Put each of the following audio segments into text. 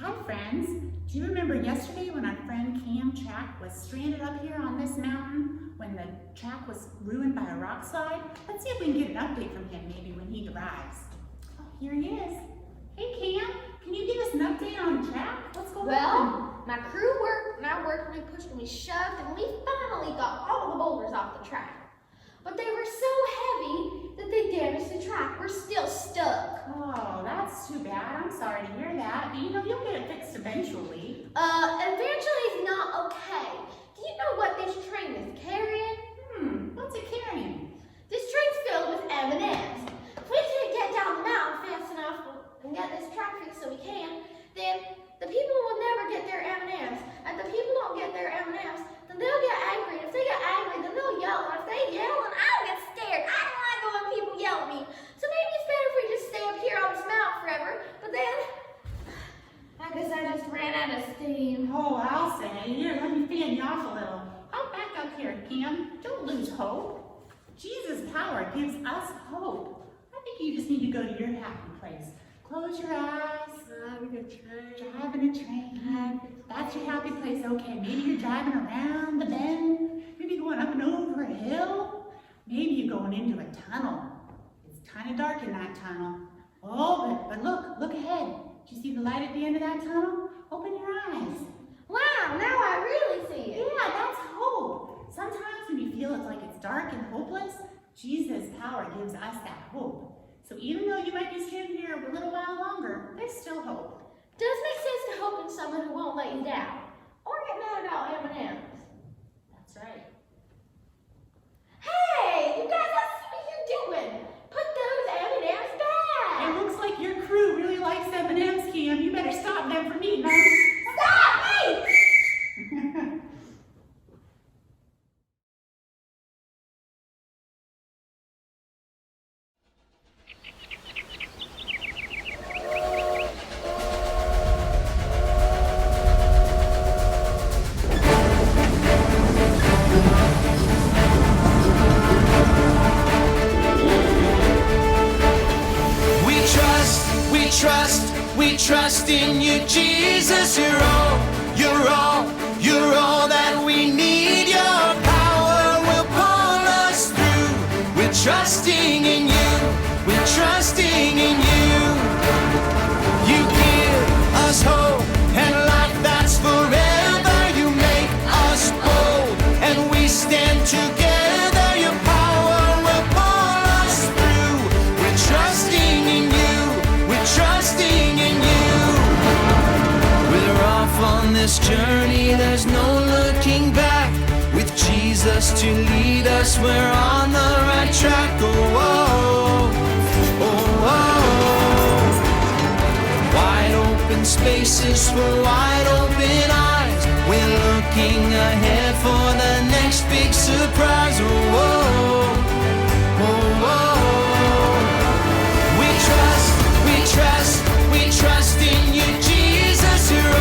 Hi friends, do you remember yesterday when our friend Cam Track was stranded up here on this mountain when the track was ruined by a rock slide? Let's see if we can get an update from him maybe when he arrives. Oh, here he is. Hey Cam, can you give us an update on track? What's going on? Well, my crew worked and I worked and we pushed and we shoved and we finally got all the boulders off the track. But they were so heavy that they damaged the track. We're still stuck. Oh, that's too bad. I'm sorry to hear that. But you know, you'll get it fixed eventually. Eventually is not okay. Do you know what this train is carrying? What's it carrying? This train's filled with M&Ms. If we can't get down the mountain fast enough and get this track fixed so we can, then the people will never get their M&Ms. And if the people don't get their M&Ms, then they'll get angry. And if they get angry, then they'll yell. And if they yell, then I'll get scared. I don't like it when people yell at me. So maybe it's better if we just stay up here on this mountain forever. But then, I guess I just ran out of steam. Oh, I'll say. Here, let me fan you off a little. Hop back up here, Cam. Don't lose hope. Jesus' power gives us hope. I think you just need to go to your happy place. Close your eyes. Driving a train. That's your happy place. Okay, maybe you're driving around the bend. Maybe going up and over a hill. Maybe you're going into a tunnel. It's kind of dark in that tunnel. Oh, but look ahead. Do you see the light at the end of that tunnel? Open your eyes. Wow, now I really see it. Yeah, that's hope. Sometimes when you feel it's like it's dark and hopeless, Jesus' power gives us that hope. So even though you might be stranded here a little while longer, there's still hope. Does make sense to hope in someone who won't let you down or get mad about M&Ms. That's right. Hey, you guys, let's see what you're doing. Put those M&Ms back. It looks like your crew really likes M&Ms, Cam. You better stop them from eating them. Stop me! We trust in you, Jesus. You're all that we need. Your power will pull us through. We're trusting in you. We're trusting in you. You give us hope and life that's forever. You make us bold and we stand together. Your power will pull us through. We're trusting in you. We're trusting in you. We're off on this journey, there's no looking back. With Jesus to lead us, we're on the right track. Oh, oh, oh, oh. Wide open spaces for wide open eyes. We're looking ahead for the next big surprise. Oh, oh, oh, oh. We trust in you, Jesus. You're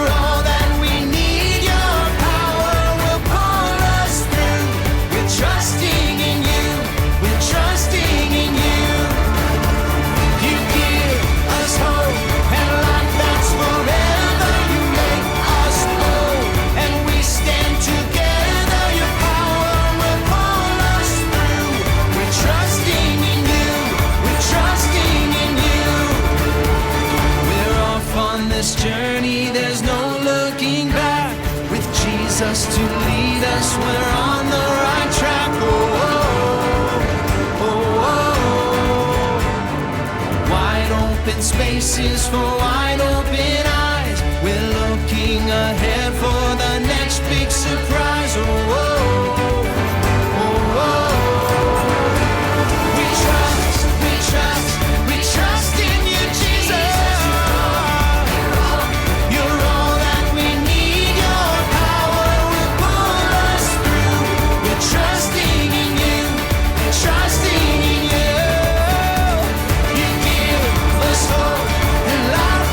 all that we need. Your power will pull us through. We're trusting in you. We're trusting in you. You give us hope and life that's forever. You make us bold and we stand together. Your power will pull us through. We're trusting in you. We're trusting in you. We're off on this journey, there's no looking back. With Jesus to lead us, we're on the right track. Oh, oh, oh, oh. Wide open spaces for wide open eyes. We're looking ahead for the next big surprise. Oh, oh, oh, oh. We trust in you, Jesus. You're all that we need. Your power will pull us through. We're trusting in you. We're trusting in you. You give us hope and life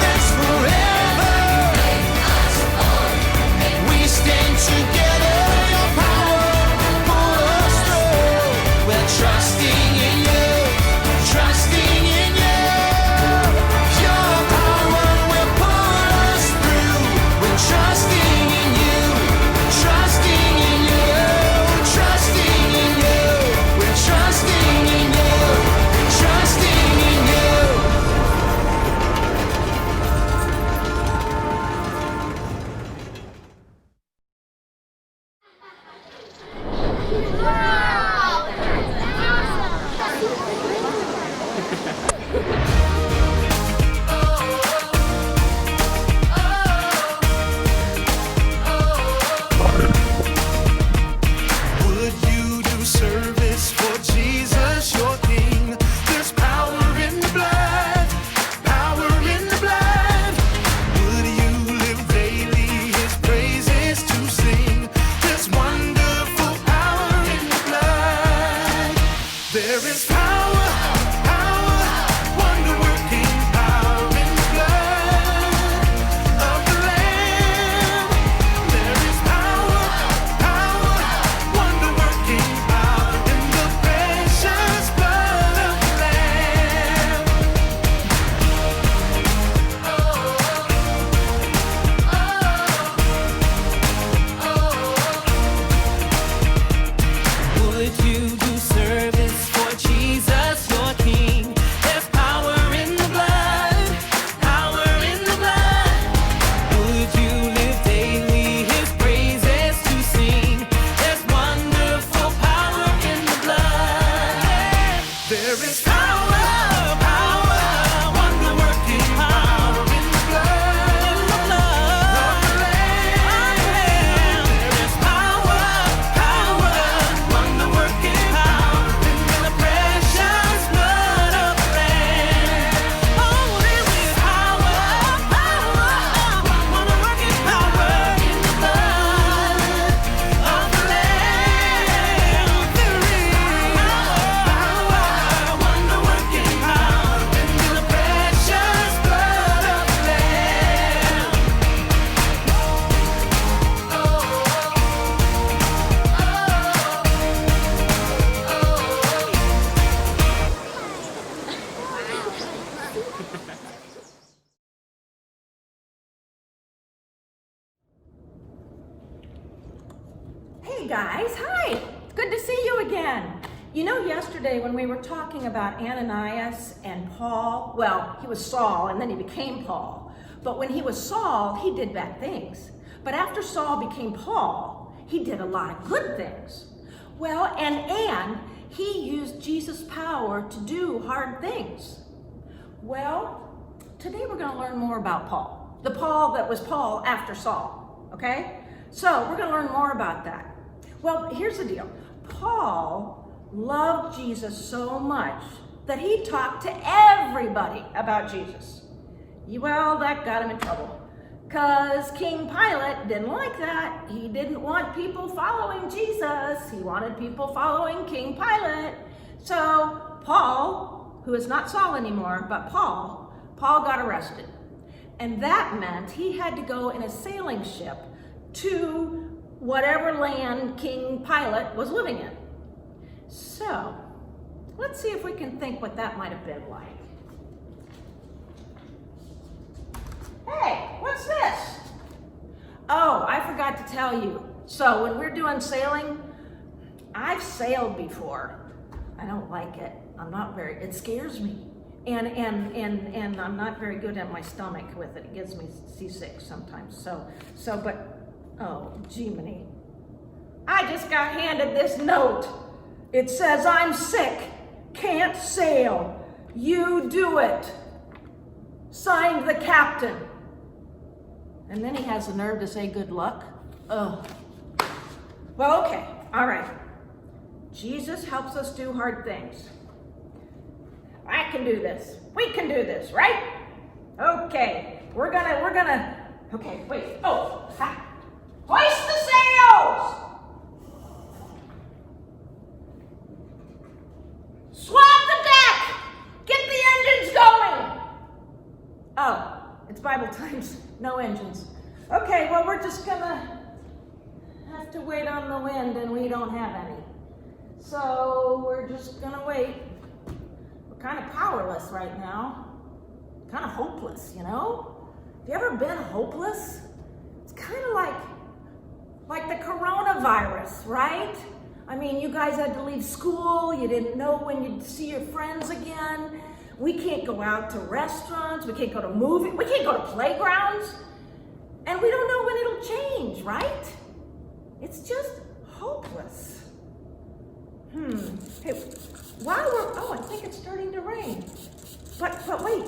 There is power, power, wonder-working power in the blood of the Lamb. There is power, power, wonder-working power in the precious blood of the Lamb. Would you do service for Jesus, your King? There's power in the blood, power in the blood. Would you live daily His praises to sing? There's wonderful power in the blood. There is power, power, wonder-working power in the blood of the Lamb. There is power, power, wonder-working power in the precious blood of the Lamb. Oh, there is power, power, wonder-working power in the blood of the Lamb. There is power, wonder-working power in the precious blood of the Lamb. Hey guys, hi! Good to see you again. You know, yesterday when we were talking about Ananias and Paul, well, he was Saul and then he became Paul. But when he was Saul, he did bad things. But after Saul became Paul, he did a lot of good things. Well, and he used Jesus' power to do hard things. Well, today we're going to learn more about Paul. The Paul that was Paul after Saul, okay? So we're going to learn more about that. Well, here's the deal. Paul loved Jesus so much that he talked to everybody about Jesus. Well, that got him in trouble because King Pilate didn't like that. He didn't want people following Jesus. He wanted people following King Pilate. So Paul, who is not Saul anymore, but Paul got arrested. And that meant he had to go in a sailing ship to whatever land King Pilate was living in. So, let's see if we can think what that might have been like. Hey, what's this? Oh, I forgot to tell you. So when we're doing sailing, I've sailed before. I don't like it. It scares me. And I'm not very good at my stomach with it. It gives me seasick sometimes. Oh, Jiminy. I just got handed this note. It says, I'm sick, can't sail. You do it. Signed, the captain. And then he has the nerve to say good luck. Ugh. Well, okay, all right. Jesus helps us do hard things. I can do this. We can do this, right? Okay, we're gonna, okay, wait. Oh, ha. Hoist the sails! Swab the deck! Get the engines going! Oh, it's Bible times. No engines. Okay, well, we're just gonna have to wait on the wind, and we don't have any. So we're just gonna wait. We're kind of powerless right now. Kind of hopeless, you know? Have you ever been hopeless? It's kind of like the coronavirus, right? I mean, you guys had to leave school. You didn't know when you'd see your friends again. We can't go out to restaurants. We can't go to movies. We can't go to playgrounds. And we don't know when it'll change, right? It's just hopeless. Hey, I think it's starting to rain. But wait.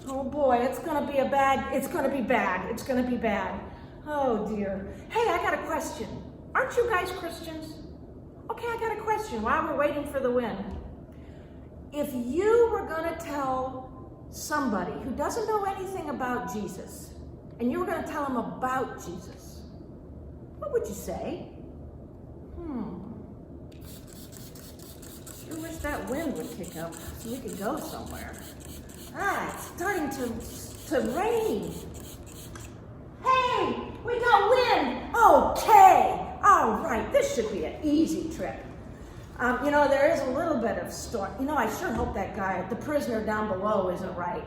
Oh boy, it's gonna be bad. It's gonna be bad. Oh dear. Hey, I got a question. Aren't you guys Christians? Okay, I got a question while we're waiting for the wind. If you were gonna tell somebody who doesn't know anything about Jesus, and you were gonna tell them about Jesus, what would you say? Sure wish that wind would pick up so we could go somewhere. It's starting to rain. Hey, we got wind. Okay. All right, this should be an easy trip. There is a little bit of storm. I sure hope that guy, the prisoner down below, isn't right.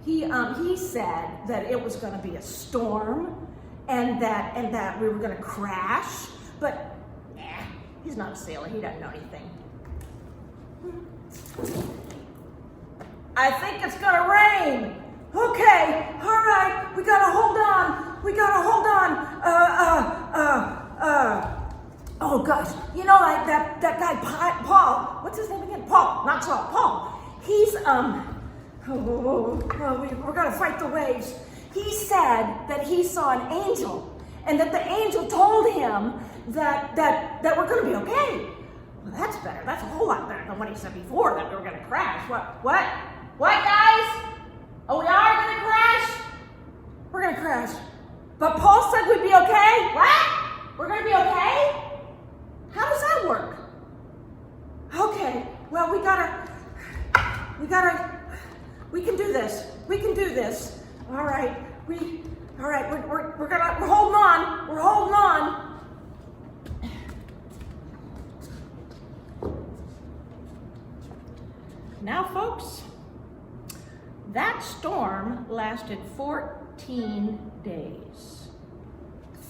He said that it was going to be a storm, and that we were going to crash. But he's not a sailor. He doesn't know anything. I think it's going to rain. Okay. All right. We got to hold on. Oh gosh, like that guy Paul. What's his name again? Paul, not Saul. Paul. He's we're gonna fight the waves. He said that he saw an angel, and that the angel told him that we're gonna be okay. Well, that's better. That's a whole lot better than what he said before, that we were gonna crash. What guys? Oh, we are gonna crash? We're gonna crash. But Paul said we'd be okay? What? We're gonna be okay? How does that work? Okay, well, we can do this. We can do this. All right, we're holding on. We're holding on. Now, folks, that storm lasted 14 days.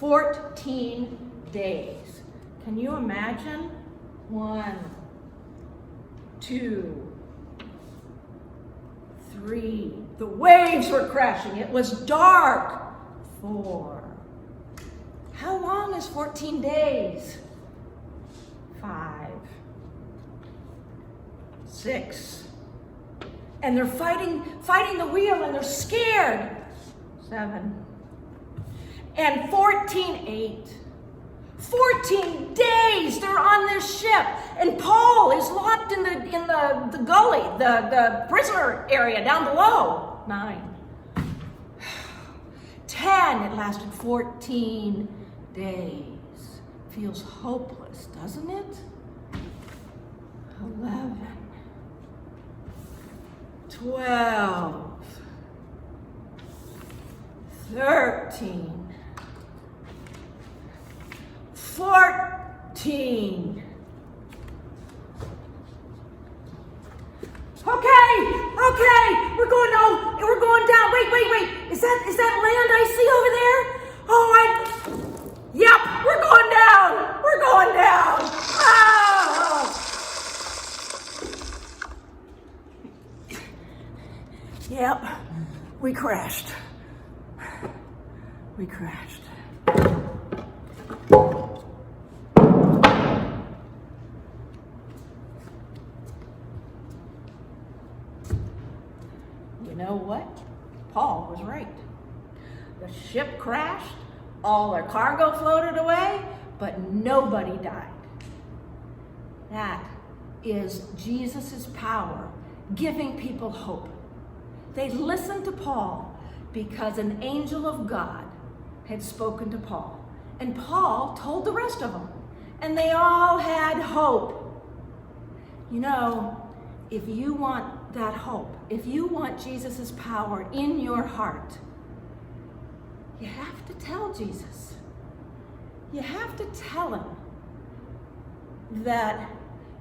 14 days. Can you imagine? 1, 2, 3. The waves were crashing. It was dark. 4. How long is 14 days? 5, 6. And they're fighting the wheel, and they're scared. 7. And 14, 8. 14 days they're on this ship, and Paul is locked in the gully, the prisoner area down below. 9. 10. It lasted 14 days. Feels hopeless, doesn't it? 11. 12. 13. 14. Okay, we're going down. Wait. Is that land I see over there? Yep, we're going down. Oh. Yep, we crashed. You know what? Paul was right. The ship crashed, all their cargo floated away, but nobody died. That is Jesus' power, giving people hope. They listened to Paul because an angel of God had spoken to Paul. And Paul told the rest of them. And they all had hope. If you want that hope, if you want Jesus' power in your heart, you have to tell Jesus. You have to tell him that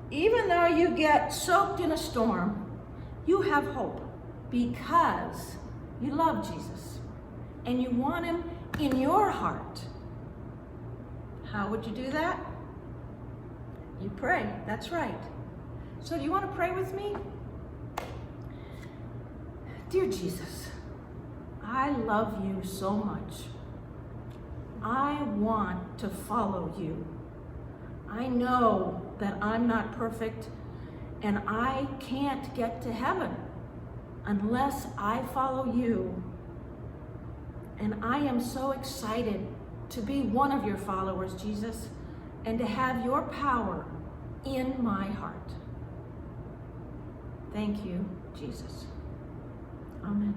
even though you get soaked in a storm, you have hope because you love Jesus and you want him in your heart. How would you do that? You pray, that's right. So do you want to pray with me? Dear Jesus, I love you so much. I want to follow you. I know that I'm not perfect and I can't get to heaven unless I follow you. And I am so excited to be one of your followers, Jesus, and to have your power in my heart. Thank you, Jesus. Amen.